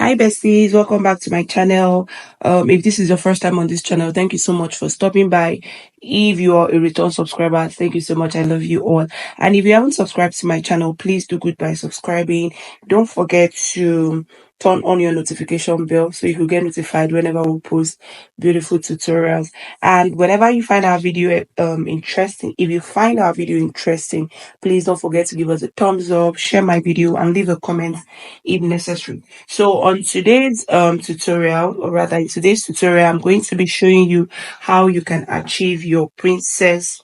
Hi besties, welcome back to my channel. If this is your first time on this channel, thank you so much for stopping by. If you are a return subscriber, thank you so much. I love you all. And if you haven't subscribed to my channel, please do good by subscribing. Don't forget to turn on your notification bell so you will get notified whenever we post beautiful tutorials. And whenever you find our video interesting, if you find our video interesting, please don't forget to give us a thumbs up, share my video, and leave a comment if necessary. So on today's tutorial, or rather in today's tutorial, I'm going to be showing you how you can achieve your princess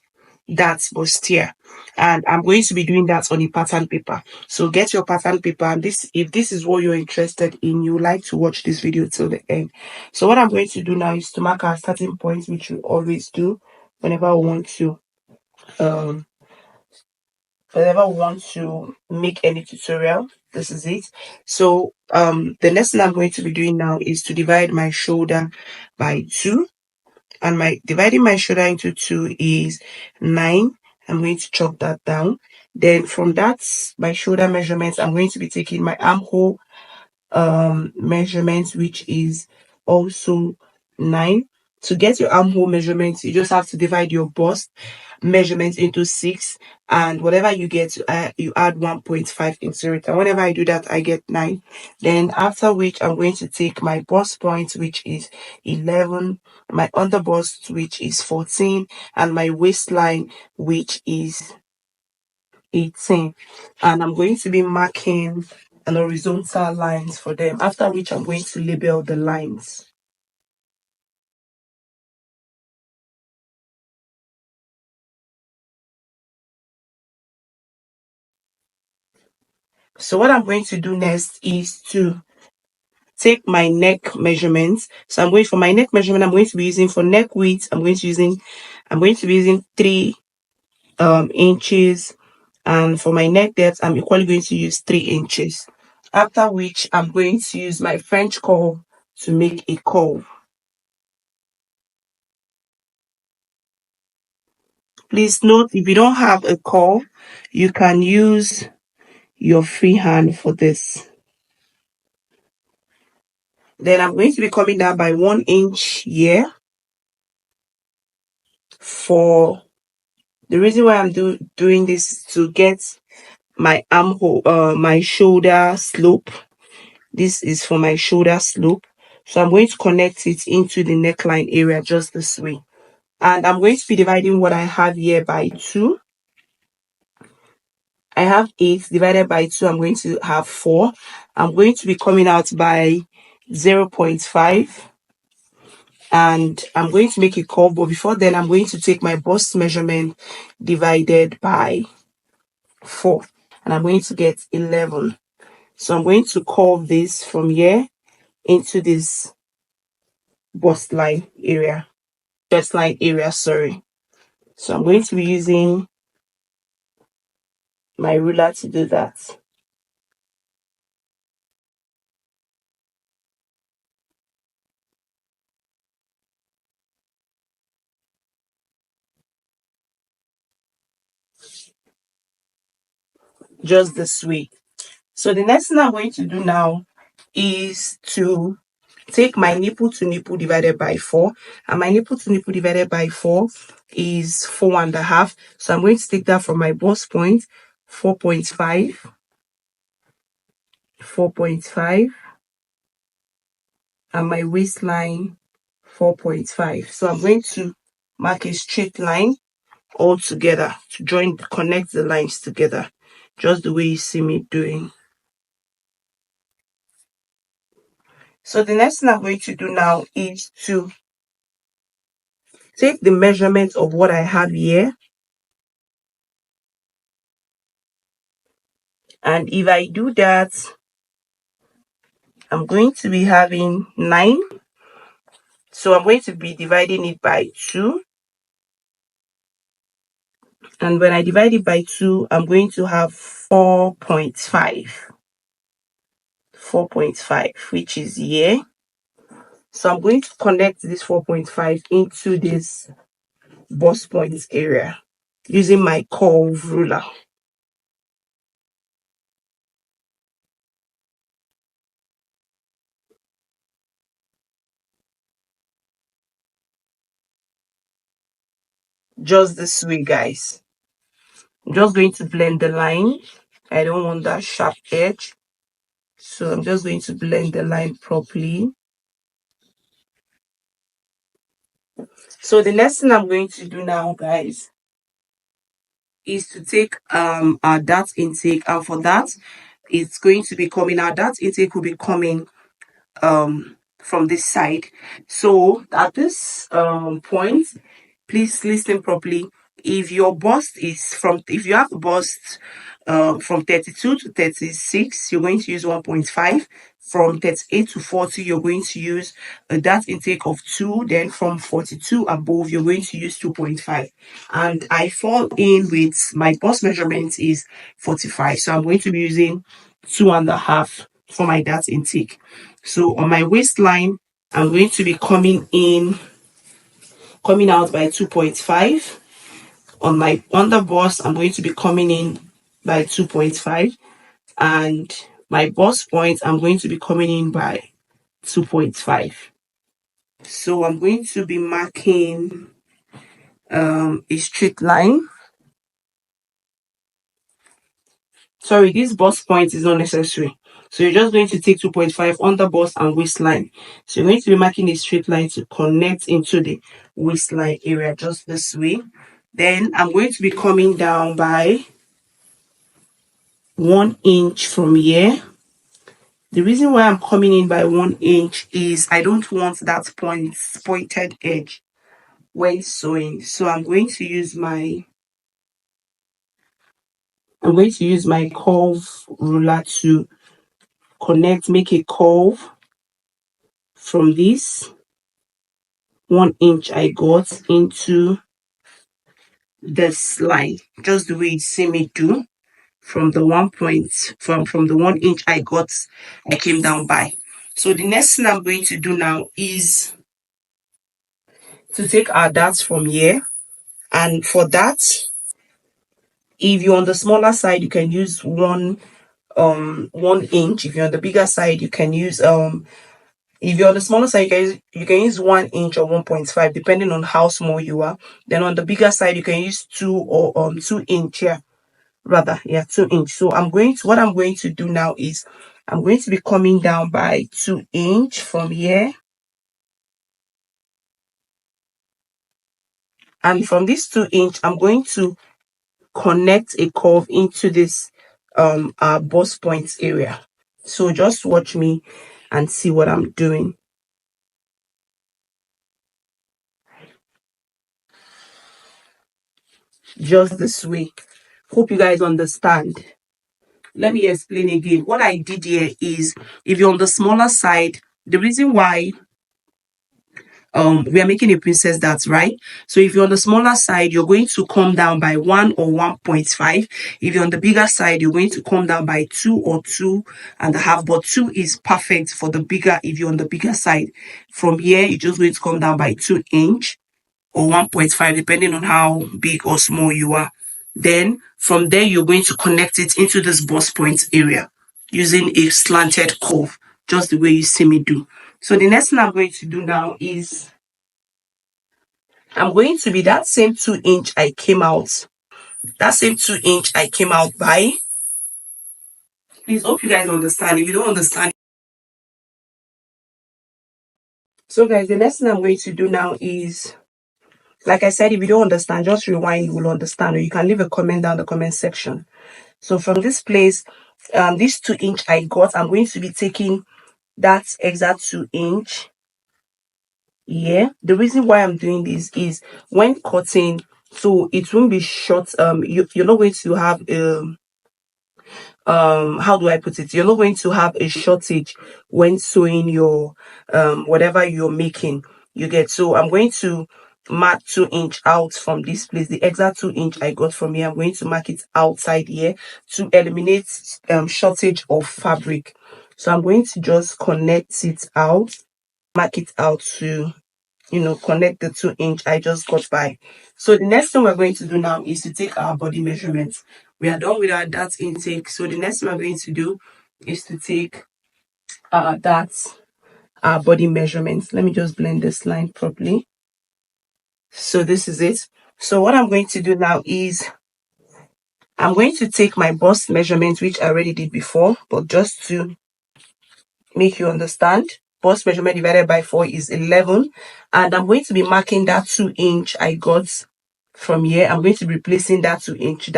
that's bustier, and I'm going to be doing that on a pattern paper. So get your pattern paper, and this, if this is what you're interested in, you like to watch this video till the end. So what I'm going to do now is to mark our starting points, which we always do whenever we want to um make any tutorial. This is it. So the next thing I'm going to be doing now is to divide my shoulder by 2, and my dividing my shoulder into 2 is 9. I'm going to chop that down. Then from that, my shoulder measurements, I'm going to be taking my armhole measurements, which is also 9. To get your armhole measurements, you just have to divide your bust measurements into 6, and whatever you get, you add 1.5 into it. And whenever I do that, I get 9. Then after which, I'm going to take my bust point, which is 11, my under bust, which is 14, and my waistline, which is 18. And I'm going to be marking an horizontal lines for them, after which I'm going to label the lines. So what I'm going to do next is to take my neck measurements. So I'm going for my neck measurement. I'm going to be using, for neck width, I'm going to be using 3 inches, and for my neck depth, I'm equally going to use 3 inches. After which, I'm going to use my French curve to make a curve. Please note, if you don't have a curve, you can use your free hand for this. Then I'm going to be coming down by 1 inch here. For the reason why I'm doing this is to get my armhole, my shoulder slope. This is for my shoulder slope. So I'm going to connect it into the neckline area just this way. And I'm going to be dividing what I have here by 2. I have 8 divided by 2. I'm going to have 4. I'm going to be coming out by 0.5. And I'm going to make a curve, but before then, I'm going to take my bust measurement divided by 4, and I'm going to get 11. So I'm going to curve this from here into this bust line area, chest line area, sorry. So I'm going to be using my ruler to do that. Just this way. So the next thing I'm going to do now is to take my nipple to nipple divided by 4, and my nipple to nipple divided by 4 is 4.5. So I'm going to take that from my bust point, 4.5, 4.5, and my waistline 4.5. So I'm going to mark a straight line all together to connect the lines together, just the way you see me doing. So the next thing I'm going to do now is to take the measurement of what I have here, and if I do that, I'm going to be having 9. So I'm going to be dividing it by 2. And when I divide it by 2, I'm going to have 4.5. 4.5, which is here. So I'm going to connect this 4.5 into this bust points area using my curve ruler. just this way, guys. I'm just going to blend the line. I don't want that sharp edge, so I'm just going to blend the line properly. So the next thing I'm going to do now, guys, is to take our dart intake, and for that, it's going to be coming, our dart intake will be coming from this side. So at this point, please listen properly. If your bust is from, if you have a bust from 32 to 36, you're going to use 1.5. From 38 to 40, you're going to use a dart intake of 2. Then from 42 above, you're going to use 2.5. And I fall in with my bust measurement is 45. So I'm going to be using 2.5 for my dart intake. So on my waistline, I'm going to be coming out by 2.5. On my under bust, I'm going to be coming in by 2.5. And my bust point, I'm going to be coming in by 2.5. So I'm going to be marking a straight line. Sorry, this bust point is not necessary. So you're just going to take 2.5 under bust and waistline. So you're going to be marking a straight line to connect into the waistline area just this way. Then I'm going to be coming down by 1 inch from here. The reason why I'm coming in by 1 inch is I don't want that pointed edge when sewing. So I'm going to use my curve ruler to make a curve from this 1 inch I got into this line, just the way you see me do. From the 1 inch I came down by. So the next thing I'm going to do now is to take our darts from here. And for that, if you're on the smaller side, you can use 1 inch. If you're on the bigger side, you can use if you're on the smaller side, you can use 1 inch or 1.5, depending on how small you are. Then on the bigger side, you can use 2 inch. Yeah, rather, yeah, 2 inch. So what I'm going to do now is I'm going to be coming down by 2 inch from here. And from this 2 inch, I'm going to connect a curve into this bust points area. So just watch me and see what I'm doing. Just this way. Hope you guys understand. Let me explain again. What I did here is, if you're on the smaller side, the reason why we are making a princess dart, right? So if you're on the smaller side, you're going to come down by 1 or 1.5. If you're on the bigger side, you're going to come down by 2 or 2.5. But 2 is perfect for the bigger, if you're on the bigger side. From here, you're just going to come down by 2 inch or 1.5, depending on how big or small you are. Then from there, you're going to connect it into this bust point area using a slanted curve, just the way you see me do. So the next thing I'm going to do now is I'm going to be that same 2 inch I came out. That same 2 inch I came out by. Please hope you guys understand. If you don't understand. So guys, the next thing I'm going to do now is, like I said, if you don't understand, just rewind, you will understand. Or you can leave a comment down the comment section. So from this place, this 2 inch I got, I'm going to be taking that exact 2 inch. Yeah, the reason why I'm doing this is when cutting, so it won't be short. You're not going to have how do I put it? You're not going to have a shortage when sewing your whatever you're making. You get, so I'm going to mark 2 inch out from this place. The exact 2 inch I got from here, I'm going to mark it outside here to eliminate shortage of fabric. So I'm going to just connect it out, mark it out to connect the 2 inch I just got by. So the next thing we're going to do now is to take our body measurements. We are done with our dart intake. So the next thing we're going to do is to take our body measurements. Let me just blend this line properly. So this is it. So what I'm going to do now is I'm going to take my bust measurement, which I already did before, but just to make you understand, bust measurement divided by 4 is 11. And I'm going to be marking that 2-inch I got from here. I'm going to be replacing that 2-inch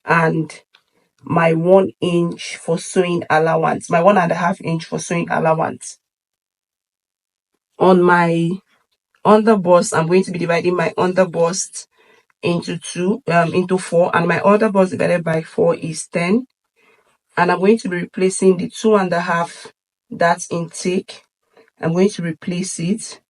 and my 1-inch for sewing allowance, my 1.5-inch for sewing allowance. On my underbust, I'm going to be dividing my underbust into 4, and my underbust divided by 4 is 10. And I'm going to be replacing the 2.5 that intake. I'm going to replace it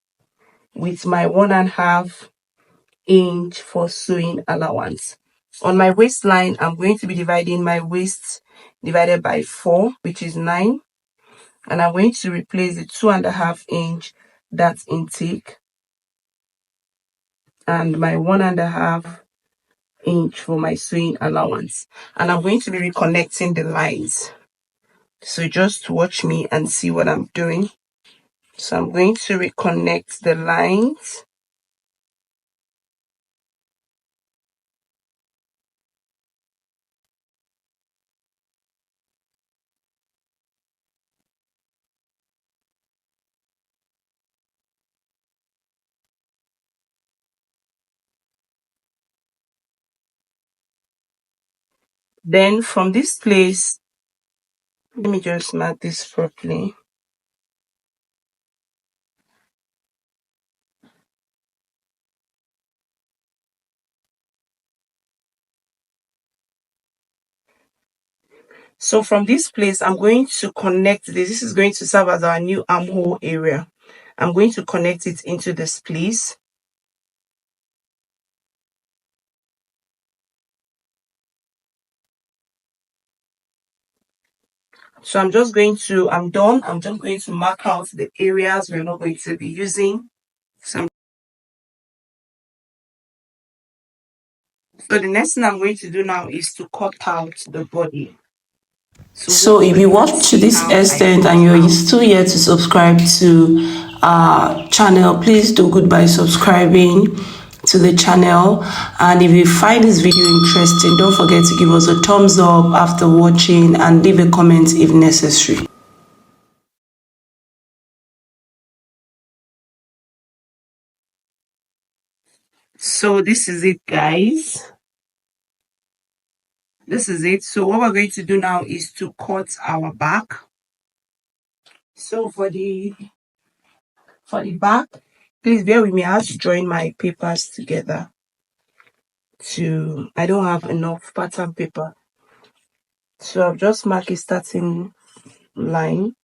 with my 1.5-inch for sewing allowance. On my waistline, I'm going to be dividing my waist divided by 4, which is 9. And I'm going to replace the 2.5-inch that intake and my 1.5-inch for my sewing allowance. And I'm going to be reconnecting the lines. So just watch me and see what I'm doing. So I'm going to reconnect the lines. Then from this place, let me just mark this properly. So from this place, I'm going to connect this. This is going to serve as our new armhole area. I'm going to connect it into this place. So I'm just going to, I'm done. I'm just going to mark out the areas we're not going to be using. So the next thing I'm going to do now is to cut out the body. So if you watch to this extent and you're still yet to subscribe to our channel, please do good by subscribing to the channel. And if you find this video interesting, don't forget to give us a thumbs up after watching and leave a comment if necessary. So this is it, guys. This is it. So what we're going to do now is to cut our back. So for the back, please bear with me. I have to join my papers together. I don't have enough pattern paper. So I'll just mark a starting line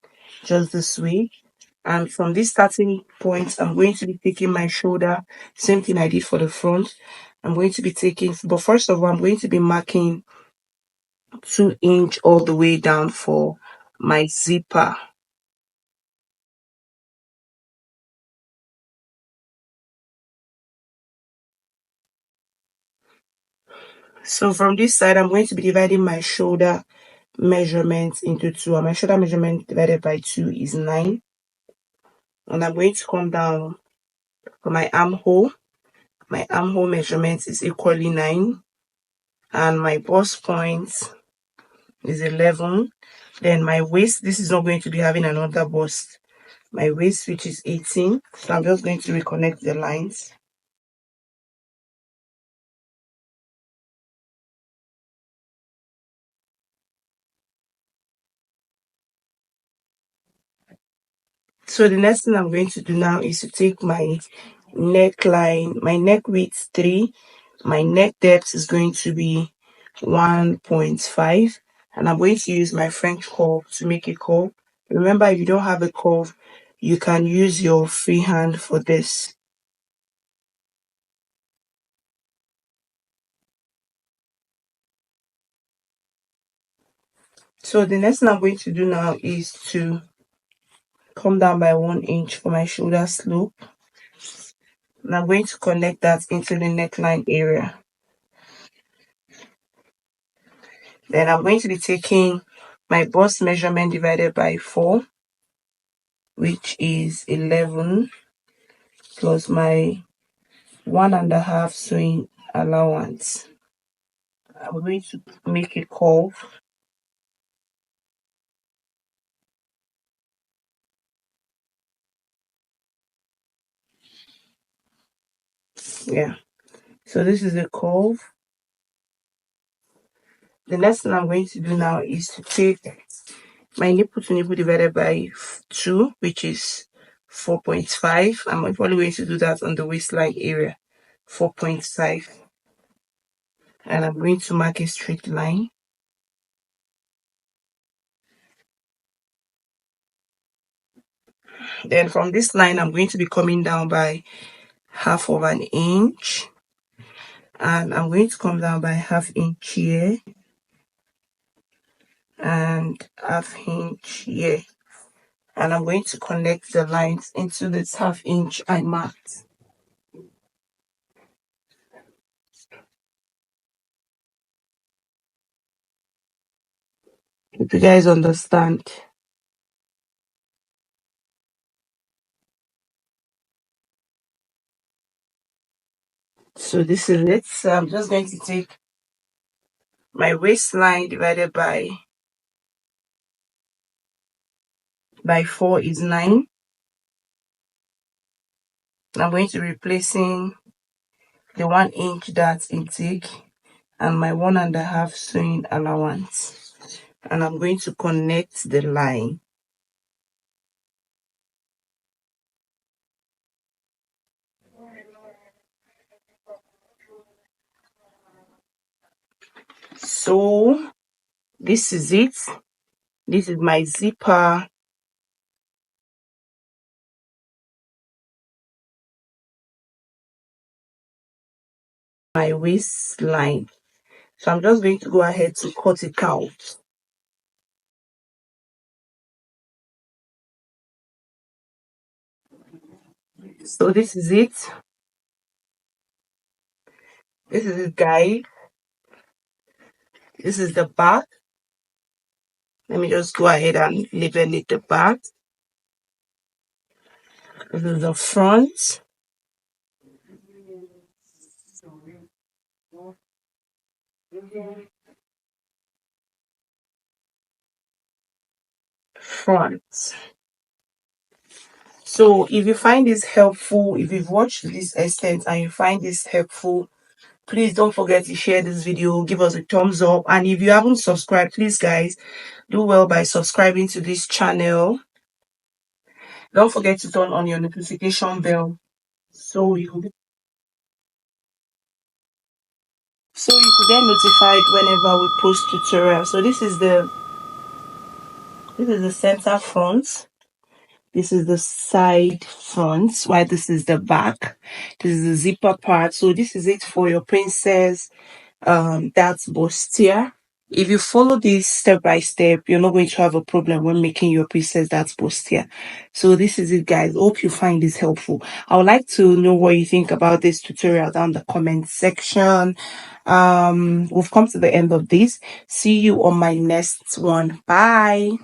just this way. And from this starting point, I'm going to be taking my shoulder. Same thing I did for the front. I'm going to be taking, but first of all, I'm going to be marking 2-inch all the way down for my zipper. So from this side, I'm going to be dividing my shoulder measurement into 2. And my shoulder measurement divided by 2 is 9. And I'm going to come down for my armhole. My armhole measurement is equally 9. And my bust point is 11. Then my waist, this is not going to be having another bust. My waist, which is 18. So I'm just going to reconnect the lines. So the next thing I'm going to do now is to take my neckline, my neck width 3, my neck depth is going to be 1.5, and I'm going to use my French curve to make a curve. Remember, if you don't have a curve, you can use your free hand for this. So the next thing I'm going to do now is to come down by 1 inch for my shoulder slope. And I'm going to connect that into the neckline area. Then I'm going to be taking my bust measurement divided by 4, which is 11, plus my 1.5 sewing allowance. I'm going to make a curve. Yeah, so this is a curve. The next thing I'm going to do now is to take my nipple to nipple divided by 2, which is 4.5. I'm probably going to do that on the waistline area, 4.5. And I'm going to mark a straight line. Then from this line, I'm going to be coming down by 1/2 inch. And I'm going to come down by 1/2 inch here and 1/2 inch here. And I'm going to connect the lines into this 1/2 inch I marked. If you guys understand. So this is it. So I'm just going to take my waistline divided by 4 is 9. I'm going to be replacing the 1 inch dart intake and my 1.5 sewing allowance. And I'm going to connect the line. So this is it. This is my zipper. My waistline. So I'm just going to go ahead to cut it out. So this is it. This is it, guys. This is the back. Let me just go ahead and label it the back. This is the front. Front. So if you find this helpful, if you've watched this extent and you find this helpful, please don't forget to share this video, give us a thumbs up. And if you haven't subscribed, please guys, do well by subscribing to this channel. Don't forget to turn on your notification bell so you could get notified whenever we post tutorials. So this is the center front. This is the side front, while this is the back. This is the zipper part. So this is it for your princess. That's bustier. If you follow this step by step, you're not going to have a problem when making your princess that's bustier. So this is it, guys. Hope you find this helpful. I would like to know what you think about this tutorial down the comment section. We've come to the end of this. See you on my next one. Bye.